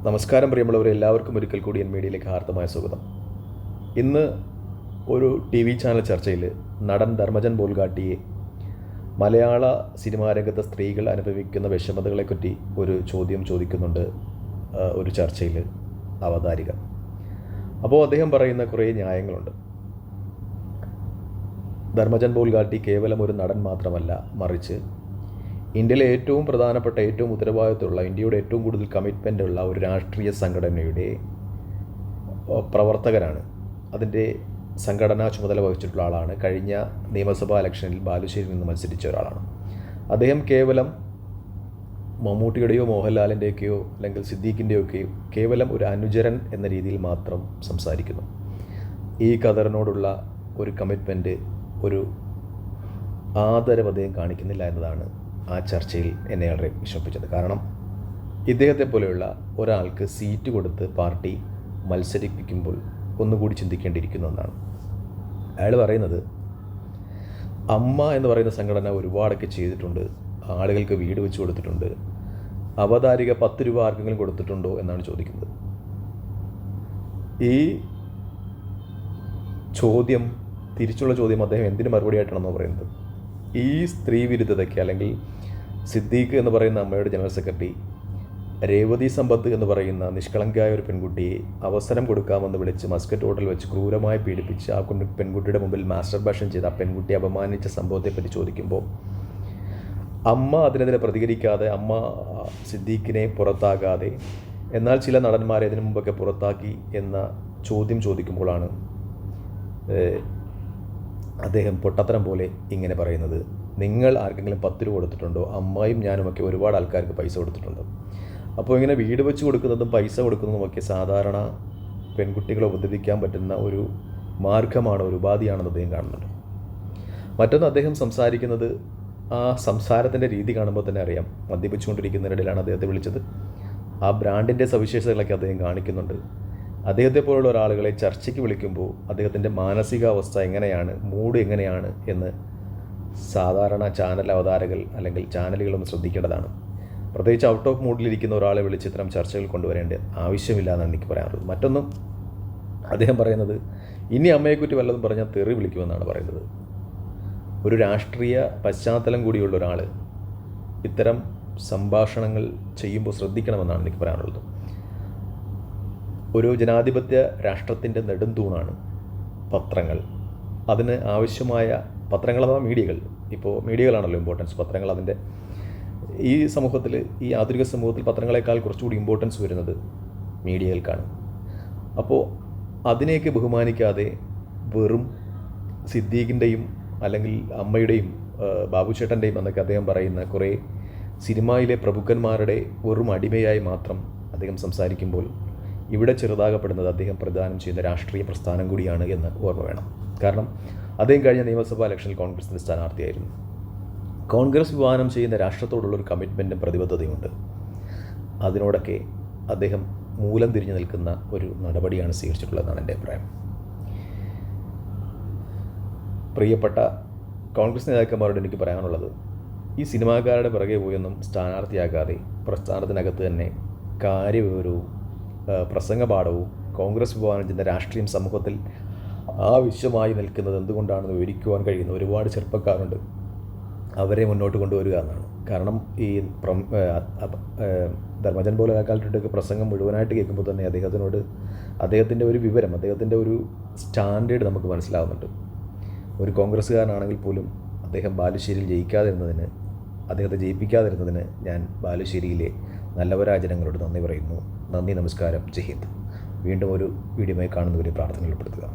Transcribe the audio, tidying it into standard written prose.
നമസ്കാരം പ്രിയമുള്ളവരെ, എല്ലാവർക്കും ഒരിക്കൽ കൂടി എൻ മീഡിയയിലേക്ക് ഹാർദമായ സ്വാഗതം. ഇന്ന് ഒരു TV ചാനൽ ചർച്ചയിൽ നടൻ ധർമ്മജൻ ബോൾഗാട്ടിയെ മലയാള സിനിമാ രംഗത്തെ സ്ത്രീകൾ അനുഭവിക്കുന്ന വിഷമതകളെപ്പറ്റി ഒരു ചോദ്യം ചോദിക്കുന്നുണ്ട് ഒരു ചർച്ചയിൽ അവതാരിക. അപ്പോൾ അദ്ദേഹം പറയുന്ന കുറേ ന്യായങ്ങളുണ്ട്. ധർമ്മജൻ ബോൾഗാട്ടി കേവലം ഒരു നടൻ മാത്രമല്ല, മറിച്ച് ഇന്ത്യയിലെ ഏറ്റവും പ്രധാനപ്പെട്ട, ഏറ്റവും ഉത്തരവാദിത്തമുള്ള, ഇന്ത്യയുടെ ഏറ്റവും കൂടുതൽ കമ്മിറ്റ്മെൻ്റ് ഉള്ള ഒരു രാഷ്ട്രീയ സംഘടനയുടെ പ്രവർത്തകനാണ്. അതിൻ്റെ സംഘടനാ ചുമതല വഹിച്ചിട്ടുള്ള ആളാണ്. കഴിഞ്ഞ നിയമസഭാ ഇലക്ഷനിൽ ബാലുശ്ശേരിയിൽ നിന്ന് മത്സരിച്ച ഒരാളാണ്. അദ്ദേഹം കേവലം മമ്മൂട്ടിയുടെയോ മോഹൻലാലിൻ്റെയൊക്കെയോ അല്ലെങ്കിൽ സിദ്ദീഖിൻ്റെയൊക്കെയോ കേവലം ഒരു അനുചരൻ എന്ന രീതിയിൽ മാത്രം സംസാരിക്കുന്നു. ഈ ഖദറിനോടുള്ള ഒരു കമ്മിറ്റ്മെൻറ്റ്, ഒരു ആദരവ് അദ്ദേഹം കാണിക്കുന്നില്ല എന്നതാണ് ആ ചർച്ചയിൽ എന്നെ വളരെ വിഷമിപ്പിച്ചത്. കാരണം ഇദ്ദേഹത്തെ പോലെയുള്ള ഒരാൾക്ക് സീറ്റ് കൊടുത്ത് പാർട്ടി മത്സരിപ്പിക്കുമ്പോൾ ഒന്നുകൂടി ചിന്തിക്കേണ്ടിയിരിക്കുന്നു എന്നാണ് അയാൾ പറയുന്നത്. അമ്മ എന്ന് പറയുന്ന സംഘടന ഒരുപാടൊക്കെ ചെയ്തിട്ടുണ്ട്, ആളുകൾക്ക് വീട് വെച്ച് കൊടുത്തിട്ടുണ്ട്. അവതാരിക 10 രൂപ ആർക്കെങ്കിലും കൊടുത്തിട്ടുണ്ടോ എന്നാണ് ചോദിക്കുന്നത്. ഈ ചോദ്യം, തിരിച്ചുള്ള ചോദ്യം അദ്ദേഹം എന്തിന് മറുപടിയായിട്ടാണെന്നോ പറയുന്നത്. ഈ സ്ത്രീ വിരുദ്ധതയ്ക്ക്, അല്ലെങ്കിൽ സിദ്ദീഖ് എന്ന് പറയുന്ന അമ്മയുടെ ജനറൽ സെക്രട്ടറി രേവതി സമ്പത്ത് എന്ന് പറയുന്ന നിഷ്കളങ്കയായ ഒരു പെൺകുട്ടിയെ അവസരം കൊടുക്കാമെന്ന് വിളിച്ച് മസ്കറ്റ് ഹോട്ടൽ വെച്ച് ക്രൂരമായി പീഡിപ്പിച്ച് ആ പെൺകുട്ടിയുടെ മുമ്പിൽ മാസ്റ്റർബേഷൻ ചെയ്ത് ആ പെൺകുട്ടിയെ അപമാനിച്ച സംഭവത്തെപ്പറ്റി ചോദിക്കുമ്പോൾ അമ്മ അതിനെതിരെ പ്രതികരിക്കാതെ, അമ്മ സിദ്ദീഖിനെ പുറത്താകാതെ, എന്നാൽ ചില നടന്മാരെ ഇതിനു മുമ്പൊക്കെ പുറത്താക്കി എന്ന ചോദ്യം ചോദിക്കുമ്പോഴാണ് അദ്ദേഹം പൊട്ടത്തരം പോലെ ഇങ്ങനെ പറയുന്നത്. നിങ്ങൾ ആർക്കെങ്കിലും 10 രൂപ കൊടുത്തിട്ടുണ്ടോ? അമ്മയും ഞാനുമൊക്കെ ഒരുപാട് ആൾക്കാർക്ക് പൈസ കൊടുത്തിട്ടുണ്ട്. അപ്പോൾ ഇങ്ങനെ വീട് വെച്ച് കൊടുക്കുന്നതും പൈസ കൊടുക്കുന്നതുമൊക്കെ സാധാരണ പെൺകുട്ടികളെ ഉപദ്രവിക്കാൻ പറ്റുന്ന ഒരു മാർഗമാണ്, ഒരു ഉപാധിയാണെന്ന് അദ്ദേഹം കാണുന്നുണ്ട്. മറ്റൊന്ന്, അദ്ദേഹം സംസാരിക്കുന്നത്, ആ സംസാരത്തിൻ്റെ രീതി കാണുമ്പോൾ തന്നെ അറിയാം, മദ്യപിച്ചുകൊണ്ടിരിക്കുന്നതിനിടയിലാണ് അദ്ദേഹത്തെ വിളിച്ചത്. ആ ബ്രാൻഡിൻ്റെ സവിശേഷതകളൊക്കെ അദ്ദേഹം കാണിക്കുന്നുണ്ട്. അദ്ദേഹത്തെ പോലുള്ള ഒരാളുകളെ ചർച്ചയ്ക്ക് വിളിക്കുമ്പോൾ അദ്ദേഹത്തിൻ്റെ മാനസികാവസ്ഥ എങ്ങനെയാണ്, മൂഡ് എങ്ങനെയാണ് എന്ന് സാധാരണ ചാനൽ അവതാരകർ അല്ലെങ്കിൽ ചാനലുകളൊന്നും ശ്രദ്ധിക്കേണ്ടതാണ്. പ്രത്യേകിച്ച് ഔട്ട് ഓഫ് മൂഡിലിരിക്കുന്ന ഒരാളെ വിളിച്ച് ഇത്തരം ചർച്ചകൾ കൊണ്ടുവരേണ്ട ആവശ്യമില്ല എന്നാണ് എനിക്ക് പറയാനുള്ളത്. മറ്റൊന്നും, അദ്ദേഹം പറയുന്നത് ഇനി അമ്മയെക്കുറ്റി വല്ലതും പറഞ്ഞാൽ തെറി വിളിക്കുമെന്നാണ് പറയുന്നത്. ഒരു രാഷ്ട്രീയ പശ്ചാത്തലം കൂടിയുള്ള ഒരാൾ ഇത്തരം സംഭാഷണങ്ങൾ ചെയ്യുമ്പോൾ ശ്രദ്ധിക്കണമെന്നാണ് എനിക്ക് പറയാനുള്ളത്. ഒരു ജനാധിപത്യ രാഷ്ട്രത്തിൻ്റെ നെടുംതൂണാണ് പത്രങ്ങൾ. അതിന് ആവശ്യമായ പത്രങ്ങൾ അഥവാ മീഡിയകൾ, ഇപ്പോൾ മീഡിയകളാണല്ലോ ഇമ്പോർട്ടൻസ്. പത്രങ്ങൾ അതിൻ്റെ ഈ സമൂഹത്തിൽ, ഈ ആധുനിക സമൂഹത്തിൽ പത്രങ്ങളെക്കാൾ കുറച്ചുകൂടി ഇമ്പോർട്ടൻസ് വരുന്നത് മീഡിയകൾക്കാണ്. അപ്പോൾ അതിനെയൊക്കെ ബഹുമാനിക്കാതെ വെറും സിദ്ദീഖിൻ്റെയും അല്ലെങ്കിൽ അമ്മയുടെയും ബാബുചേട്ടൻ്റെയും എന്നൊക്കെ അദ്ദേഹം പറയുന്ന കുറേ സിനിമയിലെ പ്രഭുക്കന്മാരുടെ വെറും അടിമയായി മാത്രം അദ്ദേഹം സംസാരിക്കുമ്പോൾ ഇവിടെ ചെറുതാകപ്പെടുന്നത് അദ്ദേഹം പ്രദാനം ചെയ്യുന്ന രാഷ്ട്രീയ പ്രസ്ഥാനം കൂടിയാണ് എന്ന് ഓർമ്മ വേണം. കാരണം അദ്ദേഹം കഴിഞ്ഞ നിയമസഭാ ഇലക്ഷനിൽ കോൺഗ്രസിൻ്റെ സ്ഥാനാർത്ഥിയായിരുന്നു. കോൺഗ്രസ് വിഭാവനം ചെയ്യുന്ന രാഷ്ട്രത്തോടുള്ളൊരു കമ്മിറ്റ്മെൻറ്റും പ്രതിബദ്ധതയുണ്ട്. അതിനോടൊക്കെ അദ്ദേഹം മൂലം തിരിഞ്ഞു നിൽക്കുന്ന ഒരു നടപടിയാണ് സ്വീകരിച്ചിട്ടുള്ളതെന്നാണ് എൻ്റെ അഭിപ്രായം. പ്രിയപ്പെട്ട കോൺഗ്രസ് നേതാക്കന്മാരോട് എനിക്ക് പറയാനുള്ളത്, ഈ സിനിമാക്കാരുടെ പിറകെ പോയൊന്നും സ്ഥാനാർത്ഥിയാകാതെ പ്രസ്ഥാനത്തിനകത്ത് തന്നെ കാര്യവിവരവും പ്രസംഗപാഠവും കോൺഗ്രസ് വിഭാവനം ചെയ്യുന്ന രാഷ്ട്രീയം സമൂഹത്തിൽ ആവശ്യമായി നിൽക്കുന്നത് എന്തുകൊണ്ടാണെന്ന് വിവരിക്കുവാൻ കഴിയുന്ന ഒരുപാട് ചെറുപ്പക്കാരുണ്ട്. അവരെ മുന്നോട്ട് കൊണ്ടുവരിക എന്നാണ്. കാരണം ഈ ധർമ്മജൻ ബോൾഗാട്ടിയുടെയൊക്കെ പ്രസംഗം മുഴുവനായിട്ട് കേൾക്കുമ്പോൾ തന്നെ അദ്ദേഹത്തിൻ്റെ ഒരു വിവരം, അദ്ദേഹത്തിൻ്റെ ഒരു സ്റ്റാൻഡേർഡ് നമുക്ക് മനസ്സിലാവുന്നുണ്ട്. ഒരു കോൺഗ്രസ്സുകാരനാണെങ്കിൽ പോലും അദ്ദേഹം ബാലുശ്ശേരിയിൽ ജയിക്കാതിരുന്നതിന്, അദ്ദേഹത്തെ ജയിപ്പിക്കാതിരുന്നതിന് ഞാൻ ബാലുശ്ശേരിയിലെ നല്ലവരായ ജനങ്ങളോട് നന്ദി പറയുന്നു. നന്ദി, നമസ്കാരം, ജയ് ഹിന്ദ്. വീണ്ടും ഒരു വീഡിയോയുമായി കാണുന്നവരെ പ്രാർത്ഥനയിൽ ഉൾപ്പെടുത്തുക.